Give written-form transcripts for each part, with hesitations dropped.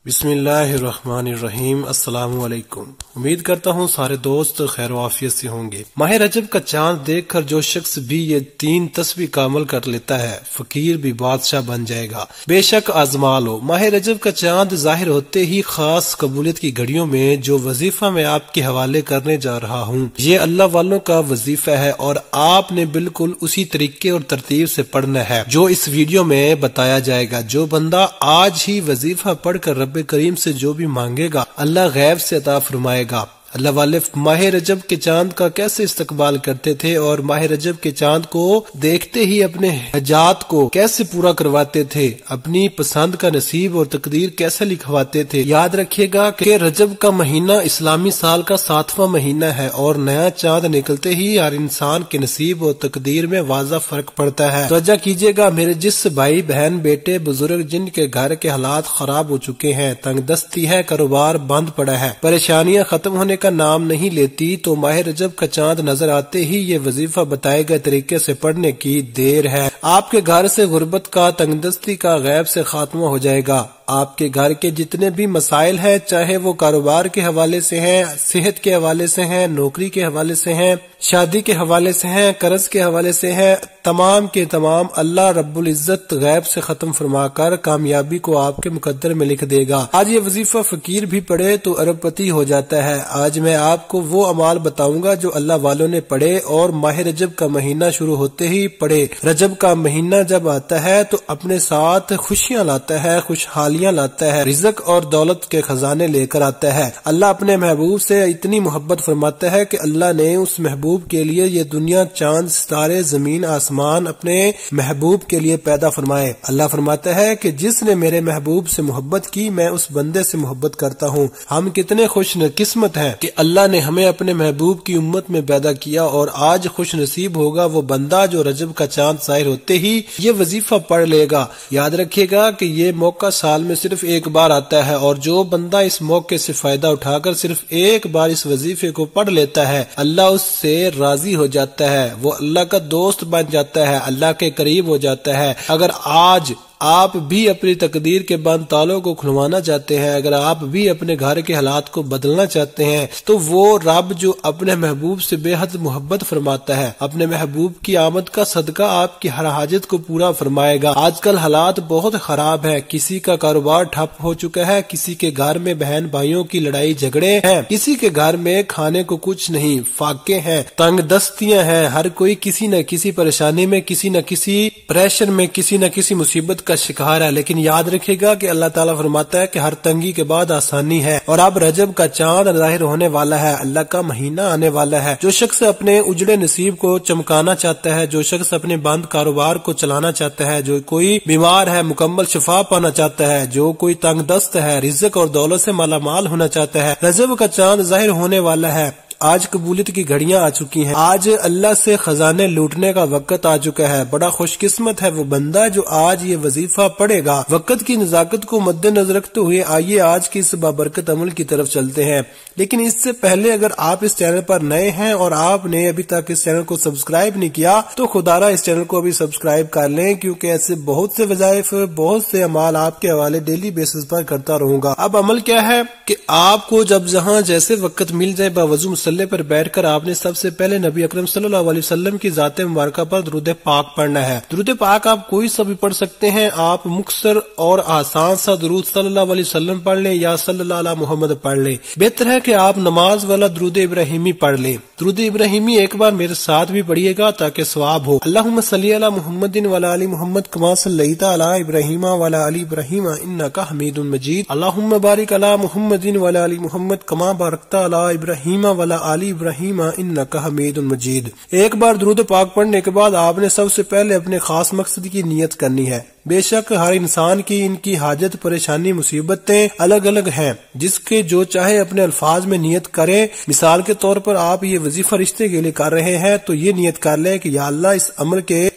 بسم اللہ الرحمن الرحیم۔ السلام علیکم۔ امید کرتا ہوں سارے دوست خیر و عافیت سے ہوں گے۔ ماہ رجب کا چاند دیکھ کر جو شخص بھی یہ 3 تسبیح کا عمل کر لیتا ہے، فقیر بھی بادشاہ بن جائے گا۔ بے شک آزما لو۔ ماہ رجب کا چاند ظاہر ہوتے ہی خاص قبولیت کی گھڑیوں میں جو وظیفہ میں آپ کے حوالے کرنے جا رہا ہوں، یہ اللہ والوں کا وظیفہ ہے اور آپ نے بالکل اسی طریقے اور ترتیب سے پڑھنا ہے جو اس ویڈیو میں بتایا جائے گا۔ جو بندہ آج ہی وظیفہ پڑھ کر رب کریم سے جو بھی مانگے گا، اللہ غیب سے عطا فرمائے گا۔ اللہ والے ماہ رجب کے چاند کا کیسے استقبال کرتے تھے اور ماہ رجب کے چاند کو دیکھتے ہی اپنے حاجات کو کیسے پورا کرواتے تھے، اپنی پسند کا نصیب اور تقدیر کیسے لکھواتے تھے۔ یاد رکھیے گا کہ رجب کا مہینہ اسلامی سال کا 7واں مہینہ ہے اور نیا چاند نکلتے ہی ہر انسان کے نصیب اور تقدیر میں واضح فرق پڑتا ہے۔ توجہ کیجیے گا میرے جس بھائی بہن بیٹے بزرگ جن کے گھر کے حالات خراب ہو چکے ہیں، تنگ دستی ہے، کاروبار بند پڑا ہے، پریشانیاں ختم ہونے کا نام نہیں لیتی، تو ماہ رجب کا چاند نظر آتے ہی یہ وظیفہ بتائے گئے طریقے سے پڑھنے کی دیر ہے۔ آپ کے گھر سے غربت کا، تنگ دستی کا غیب سے خاتمہ ہو جائے گا۔ آپ کے گھر کے جتنے بھی مسائل ہیں، چاہے وہ کاروبار کے حوالے سے ہیں، صحت کے حوالے سے ہیں، نوکری کے حوالے سے ہیں، شادی کے حوالے سے ہیں، قرض کے حوالے سے ہیں، تمام کے تمام اللہ رب العزت غیب سے ختم فرما کر کامیابی کو آپ کے مقدر میں لکھ دے گا۔ آج یہ وظیفہ فقیر بھی پڑھے تو ارب پتی ہو جاتا ہے۔ آج میں آپ کو وہ اعمال بتاؤں گا جو اللہ والوں نے پڑھے اور ماہ رجب کا مہینہ شروع ہوتے ہی پڑھے۔ رجب کا مہینہ جب آتا ہے تو اپنے ساتھ خوشیاں لاتا ہے، خوشحالیاں لاتا ہے، رزق اور دولت کے خزانے لے کر آتا ہے۔ اللہ اپنے محبوب سے اتنی محبت فرماتا ہے کہ اللہ نے اس محبوب کے لیے یہ دنیا، چاند، ستارے، زمین، آسمان اپنے محبوب کے لیے پیدا فرمائے۔ اللہ فرماتا ہے کہ جس نے میرے محبوب سے محبت کی، میں اس بندے سے محبت کرتا ہوں۔ ہم کتنے خوش قسمت ہیں کہ اللہ نے ہمیں اپنے محبوب کی امت میں پیدا کیا، اور آج خوش نصیب ہوگا وہ بندہ جو رجب کا چاند ظاہر ہوتے ہی یہ وظیفہ پڑھ لے گا۔ یاد رکھیے گا کہ یہ موقع سال میں صرف ایک بار آتا ہے، اور جو بندہ اس موقع سے فائدہ اٹھا کر صرف ایک بار اس وظیفے کو پڑھ لیتا ہے، اللہ اس سے راضی ہو جاتا ہے، وہ اللہ کا دوست بن جاتا ہے، اللہ کے قریب ہو جاتا ہے۔ اگر آج آپ بھی اپنی تقدیر کے بند تالوں کو کھلوانا چاہتے ہیں، اگر آپ بھی اپنے گھر کے حالات کو بدلنا چاہتے ہیں، تو وہ رب جو اپنے محبوب سے بے حد محبت فرماتا ہے، اپنے محبوب کی آمد کا صدقہ آپ کی ہر حاجت کو پورا فرمائے گا۔ آج کل حالات بہت خراب ہے، کسی کا کاروبار ٹھپ ہو چکا ہے، کسی کے گھر میں بہن بھائیوں کی لڑائی جھگڑے ہیں، کسی کے گھر میں کھانے کو کچھ نہیں، فاقے ہیں، تنگ دستیاں ہیں، ہر کوئی کسی نہ کسی پریشانی میں، کسی نہ کسی پریشر میں، کسی نہ کسی مصیبت کا شکار ہے۔ لیکن یاد رکھے گا کہ اللہ تعالیٰ فرماتا ہے کہ ہر تنگی کے بعد آسانی ہے، اور اب رجب کا چاند ظاہر ہونے والا ہے، اللہ کا مہینہ آنے والا ہے۔ جو شخص اپنے اجڑے نصیب کو چمکانا چاہتا ہے، جو شخص اپنے بند کاروبار کو چلانا چاہتا ہے، جو کوئی بیمار ہے مکمل شفا پانا چاہتا ہے، جو کوئی تنگ دست ہے رزق اور دولت سے مالا مال ہونا چاہتا ہے، رجب کا چاند ظاہر ہونے والا ہے۔ آج قبولیت کی گھڑیاں آ چکی ہیں، آج اللہ سے خزانے لوٹنے کا وقت آ چکا ہے۔ بڑا خوش قسمت ہے وہ بندہ جو آج یہ وظیفہ پڑھے گا۔ وقت کی نزاکت کو مد نظر رکھتے ہوئے آئیے آج کی اس بابرکت عمل کی طرف چلتے ہیں۔ لیکن اس سے پہلے اگر آپ اس چینل پر نئے ہیں اور آپ نے ابھی تک اس چینل کو سبسکرائب نہیں کیا، تو خدا را اس چینل کو ابھی سبسکرائب کر لیں، کیونکہ ایسے بہت سے وظائف، بہت سے اعمال آپ کے حوالے ڈیلی بیسس پر کرتا رہوں گا۔ اب عمل کیا ہے کہ آپ کو جب جہاں جیسے وقت مل جائے، باوضو مصلی پر بیٹھ کر آپ نے سب سے پہلے نبی اکرم صلی اللہ علیہ وسلم کی ذات مبارکہ پر درود پاک پڑھنا ہے۔ درود پاک آپ کوئی سا بھی پڑھ سکتے ہیں، آپ مختصر اور آسان سا درود صلی اللہ علیہ وسلم پڑھ لیں یا صلی اللہ علیہ محمد پڑھ لیں۔ بہتر ہے کہ آپ نماز والا درود ابراہیمی پڑھ لیں۔ درود ابراہیمی ایک بار میرے ساتھ بھی پڑھیے گا تاکہ ثواب ہو۔ اللہم صلی علی محمد وعلی آل محمد کما صلیت علی ابراہیم وعلی آل ابراہیم انک حمید مجید۔ اللہم بارک علی محمد وعلی آل محمد کما بارکت علی ابراہیم وعلی آل ابراہیم انک حمید مجید۔ ایک بار درود پاک پڑھنے کے بعد آپ نے سب سے پہلے اپنے خاص مقصد کی نیت کرنی ہے۔ بے شک ہر انسان کی ان کی حاجت، پریشانی، مصیبتیں الگ الگ ہیں، جس کے جو چاہے اپنے الفاظ میں نیت کرے۔ مثال کے طور پر آپ یہ وظیفہ رشتے کے لیے کر رہے ہیں تو یہ نیت کر لیں کہ یا اللہ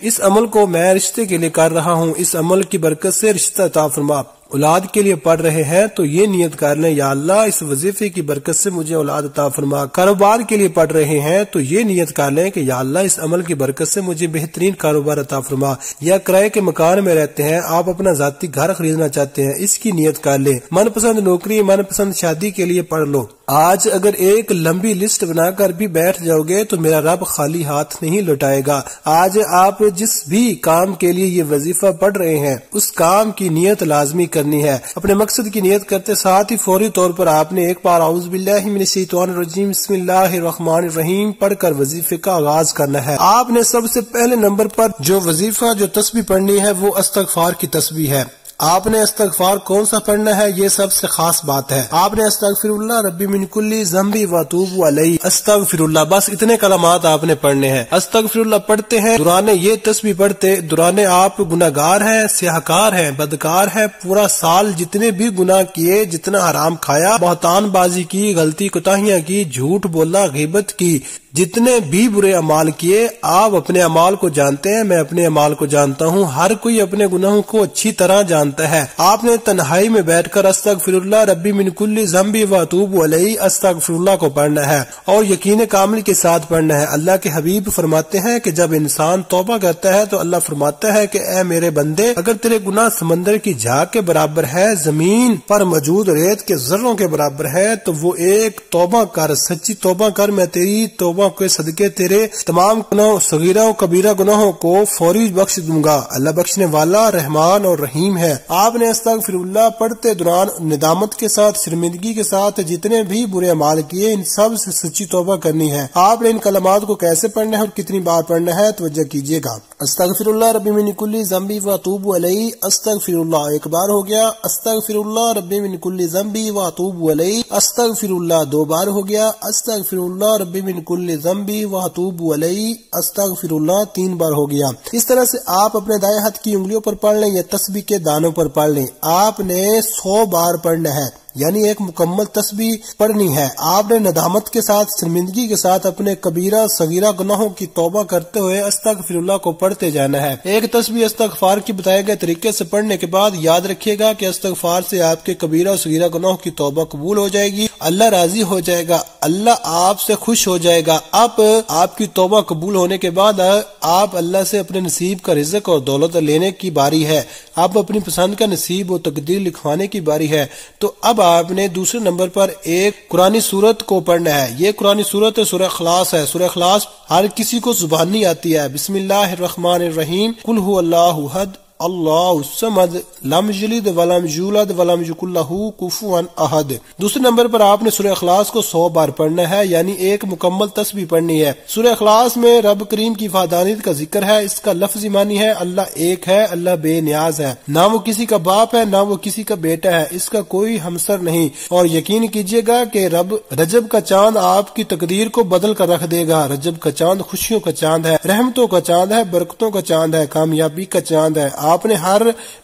اس عمل کو میں رشتے کے لیے کر رہا ہوں، اس عمل کی برکت سے رشتہ عطا فرما۔ اولاد کے لیے پڑھ رہے ہیں تو یہ نیت کر لیں یا اللہ اس وظیفے کی برکت سے مجھے اولاد عطا فرما. کاروبار کے لیے پڑھ رہے ہیں تو یہ نیت کر لیں کہ یا اللہ اس عمل کی برکت سے مجھے بہترین کاروبار عطا فرما. یا کرائے کے مکان میں رہتے ہیں, آپ اپنا ذاتی گھر خریدنا چاہتے ہیں, اس کی نیت کر لیں. من پسند نوکری, من پسند شادی کے لیے پڑھ لو. آج اگر ایک لمبی لسٹ بنا کر بھی بیٹھ جاؤ گے تو میرا رب خالی ہاتھ نہیں لوٹائے گا. آج آپ جس بھی کام کے لیے یہ وظیفہ پڑھ رہے ہیں اس کام کی نیت لازمی کرنی ہے. اپنے مقصد کی نیت کرتے ساتھ ہی فوری طور پر آپ نے ایک بار اعوذ باللہ من الشیطان الرجیم بسم اللہ الرحمن الرحیم پڑھ کر وظیفے کا آغاز کرنا ہے. آپ نے سب سے پہلے نمبر پر جو وظیفہ جو تسبیح پڑھنی ہے وہ استغفار کی تسبیح ہے. آپ نے استغفار کون سا پڑھنا ہے یہ سب سے خاص بات ہے. آپ نے استغفر اللہ ربی من کل ذنب واتوب علیہ, استغفر اللہ, بس اتنے کلمات آپ نے پڑھنے ہیں. استغفر اللہ پڑھتے ہیں دوران یہ تسبیح پڑھتے دوران آپ گناہگار ہیں, سیاہکار ہیں, بدکار ہیں, پورا سال جتنے بھی گناہ کیے, جتنا حرام کھایا, بہتان بازی کی, غلطی کوتاہیاں کی, جھوٹ بولا, غیبت کی, جتنے بھی برے اعمال کیے, آپ اپنے اعمال کو جانتے ہیں, میں اپنے اعمال کو جانتا ہوں, ہر کوئی اپنے گناہوں کو اچھی طرح جانتا ہے. آپ نے تنہائی میں بیٹھ کر استغفر اللہ ربی من کل ذنب واتوب علیہ استغفر اللہ کو پڑھنا ہے اور یقین کامل کے ساتھ پڑھنا ہے. اللہ کے حبیب فرماتے ہیں کہ جب انسان توبہ کرتا ہے تو اللہ فرماتا ہے کہ اے میرے بندے, اگر تیرے گناہ سمندر کی جھاگ کے برابر ہے, زمین پر موجود ریت کے ذروں کے برابر ہے, تو وہ ایک توبہ کر, سچی توبہ کر, میں تیری توبہ کے صدقے تیرے تمام گناہوں, صغیرہ و کبیرہ گناہوں کو فوری بخش دوں گا. اللہ بخشنے والا رحمان اور رحیم ہے. آپ نے استغفر اللہ پڑھتے دوران ندامت کے ساتھ, شرمندگی کے ساتھ جتنے بھی برے اعمال کیے ان سب سے سچی توبہ کرنی ہے. آپ نے ان کلمات کو کیسے پڑھنا ہے اور کتنی بار پڑھنا ہے توجہ کیجیے گا. استغفر اللہ ربی من کل ذنب واتوب علیہ, استغفر اللہ ایک بار ہو گیا. استغفر اللہ ربی من کل ذنب واتوب علیہ, استغفر اللہ دو بار ہو گیا. استغفر اللہ ربی من کل ذنبی واتوب علیہ, استغفر اللہ تین بار ہو گیا. اس طرح سے آپ اپنے دائیں ہاتھ کی انگلیوں پر پڑھ لیں یا تسبیح کے دانوں پر پڑھ لیں. آپ نے 100 بار پڑھنا ہے, یعنی ایک مکمل تسبیح پڑھنی ہے. آپ نے ندامت کے ساتھ, شرمندگی کے ساتھ اپنے کبیرہ صغیرہ گناہوں کی توبہ کرتے ہوئے استغفر اللہ کو پڑھتے جانا ہے. ایک تسبیح استغفار کی بتائے گئے طریقے سے پڑھنے کے بعد یاد رکھیے گا کہ استغفار سے آپ کے کبیرہ اور صغیرہ گناہوں کی توبہ قبول ہو جائے گی, اللہ راضی ہو جائے گا, اللہ آپ سے خوش ہو جائے گا. اب آپ کی توبہ قبول ہونے کے بعد آپ اللہ سے اپنے نصیب کا رزق اور دولت لینے کی باری ہے. اب اپنی پسند کا نصیب و تقدیر لکھوانے کی باری ہے. تو اب آپ نے دوسرے نمبر پر ایک قرآنی سورت کو پڑھنا ہے. یہ قرآنی سورت سورہ اخلاص ہے. سورہ اخلاص ہر کسی کو زبانی آتی ہے. بسم اللہ الرحمن الرحیم, قل هو اللہ احد اللہ الصمد لم یلد ولم یولد ولم یکن لہ کفوا احد. دوسرے نمبر پر آپ نے سورہ اخلاص کو 100 بار پڑھنا ہے, یعنی ایک مکمل تسبیح پڑھنی ہے. سورہ اخلاص میں رب کریم کی وحدانیت کا ذکر ہے. اس کا لفظی معنی ہے اللہ ایک ہے, اللہ بے نیاز ہے, نہ وہ کسی کا باپ ہے نہ وہ کسی کا بیٹا ہے, اس کا کوئی ہمسر نہیں. اور یقین کیجیے گا کہ رب رجب کا چاند آپ کی تقدیر کو بدل کر رکھ دے گا. رجب کا چاند خوشیوں کا چاند ہے, رحمتوں کا چاند ہے, برکتوں کا چاند ہے, کامیابی کا چاند ہے. آپ نے ہر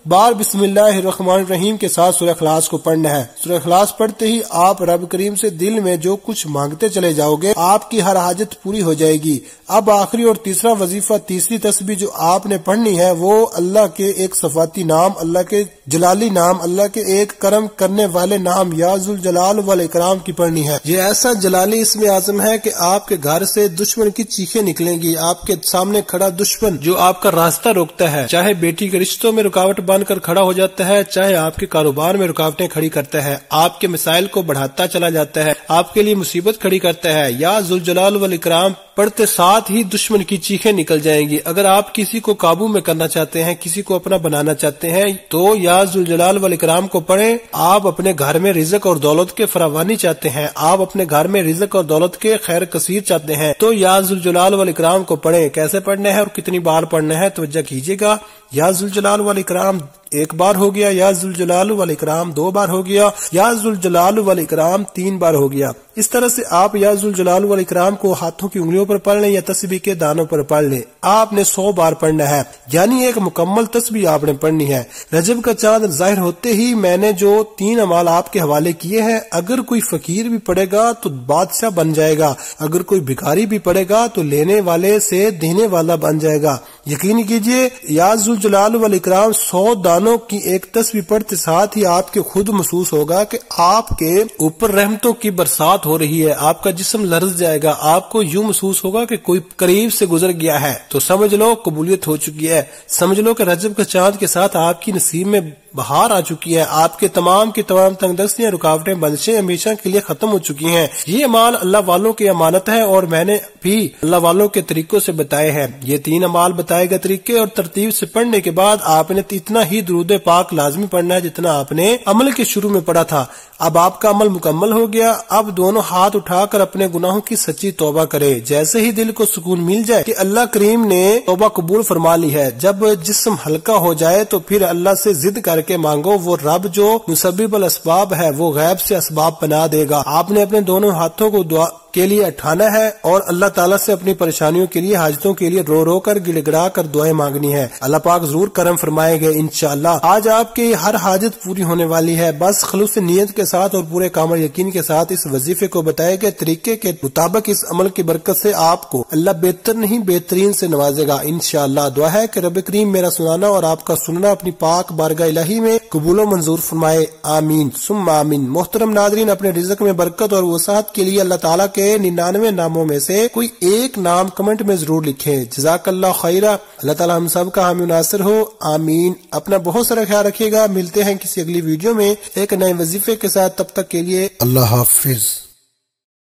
بار بسم اللہ الرحمن الرحیم کے ساتھ سورہ اخلاص کو پڑھنا ہے. سورہ اخلاص پڑھتے ہی آپ رب کریم سے دل میں جو کچھ مانگتے چلے جاؤ گے, آپ کی ہر حاجت پوری ہو جائے گی. اب آخری اور تیسرا وظیفہ, تیسری تسبیح جو آپ نے پڑھنی ہے وہ اللہ کے ایک صفاتی نام, اللہ کے جلالی نام, اللہ کے ایک کرم کرنے والے نام یا ذوالجلال والاکرام کی پڑھنی ہے. یہ ایسا جلالی اسم اعظم ہے کہ آپ کے گھر سے دشمن کی چیخیں نکلیں گی. آپ کے سامنے کھڑا دشمن جو آپ کا راستہ روکتا ہے, چاہے بیٹی کے رشتوں میں رکاوٹ بن کر کھڑا ہو جاتا ہے, چاہے آپ کے کاروبار میں رکاوٹیں کھڑی کرتا ہے, آپ کے مسائل کو بڑھاتا چلا جاتا ہے, آپ کے لیے مصیبت کھڑی کرتا ہے, یا ذوالجلال والاکرام پڑھتے ساتھ ہی دشمن کی چیخیں نکل جائیں گی. اگر آپ کسی کو قابو میں کرنا چاہتے ہیں, کسی کو اپنا بنانا چاہتے ہیں, تو یا ذوالجلال والاکرام کو پڑھیں. آپ اپنے گھر میں رزق اور دولت کے فراوانی چاہتے ہیں, آپ اپنے گھر میں رزق اور دولت کے خیر کثیر چاہتے ہیں, تو یا ذوالجلال والاکرام کو پڑھیں. کیسے پڑھنا ہے اور کتنی بار پڑھنا ہے توجہ کیجیے گا. یا ذوالجلال والاکرام ایک بار ہو گیا, یا ذوالجلال والاکرام 2 بار ہو گیا, یا ذوالجلال والاکرام 3 بار ہو گیا. اس طرح سے آپ یا ذوالجلال والاکرام کو ہاتھوں کی انگلیوں پر پڑھ لیں یا تسبیح کے دانوں پر پڑھ لیں. آپ نے 100 بار پڑھنا ہے, یعنی ایک مکمل تسبیح آپ نے پڑھنی ہے. رجب کا چاند ظاہر ہوتے ہی میں نے جو 3 اعمال آپ کے حوالے کیے ہیں, اگر کوئی فقیر بھی پڑھے گا تو بادشاہ بن جائے گا, اگر کوئی بھکاری بھی پڑھے گا تو لینے والے سے دینے والا بن جائے گا. یقین کیجئے یا ذوالجلال والاکرام 100 دانوں مسلمانوں کی ایک تسبیح پڑھتے ساتھ ہی آپ کے خود محسوس ہوگا کہ آپ کے اوپر رحمتوں کی برسات ہو رہی ہے، آپ کا جسم لرز جائے گا، آپ کو یوں محسوس ہوگا کہ کوئی قریب سے گزر گیا ہے، تو سمجھ لو قبولیت ہو چکی ہے، سمجھ لو کہ رجب کے چاند کے ساتھ آپ کی نصیب میں بہار آ چکی ہے، آپ کے تمام کی تمام تنگ دستیاں، رکاوٹیں، بندشیں ہمیشہ کے لیے ختم ہو چکی ہیں۔ یہ اعمال اللہ والوں کی امانت ہے اور میں نے بھی اللہ والوں کے طریقوں سے بتائے ہیں۔ یہ 3 اعمال بتائے گئے طریقے اور ترتیب سے پڑھنے کے بعد آپ نے اتنا ہی درود پاک لازمی پڑھنا ہے جتنا آپ نے عمل کے شروع میں پڑھا تھا۔ اب آپ کا عمل مکمل ہو گیا، اب دونوں ہاتھ اٹھا کر اپنے گناہوں کی سچی توبہ کرے۔ جیسے ہی دل کو سکون مل جائے کہ اللہ کریم نے توبہ قبول فرما لی ہے، جب جسم ہلکا ہو جائے تو پھر اللہ سے ضد کر کے مانگو، وہ رب جو مسبب الاسباب ہے وہ غیب سے اسباب بنا دے گا۔ آپ نے اپنے دونوں ہاتھوں کو دعا کے لیے اٹھانا ہے اور اللہ تعالیٰ سے اپنی پریشانیوں کے لیے، حاجتوں کے لیے رو رو کر گڑ گڑا کر دعائیں مانگنی ہے۔ اللہ پاک ضرور کرم فرمائے گے انشاءاللہ۔ آج آپ کی ہر حاجت پوری ہونے والی ہے، بس خلوص نیت کے ساتھ اور پورے کامل یقین کے ساتھ اس وظیفے کو بتائے گئے طریقے کے مطابق اس عمل کی برکت سے آپ کو اللہ بہتر نہیں بہترین سے نوازے گا انشاءاللہ۔ دعا ہے کہ رب کریم میرا سنانا اور آپ کا سننا اپنی پاک بارگاہ الہی میں قبول و منظور فرمائے، آمین ثم آمین۔ محترم ناظرین، اپنے رزق میں برکت اور وسعت کے لیے اللہ تعالیٰ کے 99 ناموں میں سے کوئی ایک نام کمنٹ میں ضرور لکھیں۔ جزاک اللہ خیرہ۔ اللہ تعالیٰ ہم سب کا حامی و ناصر ہو، آمین۔ اپنا بہت سارا خیال رکھیے گا، ملتے ہیں کسی اگلی ویڈیو میں ایک نئے وظیفے کے ساتھ، تب تک کے لیے اللہ حافظ۔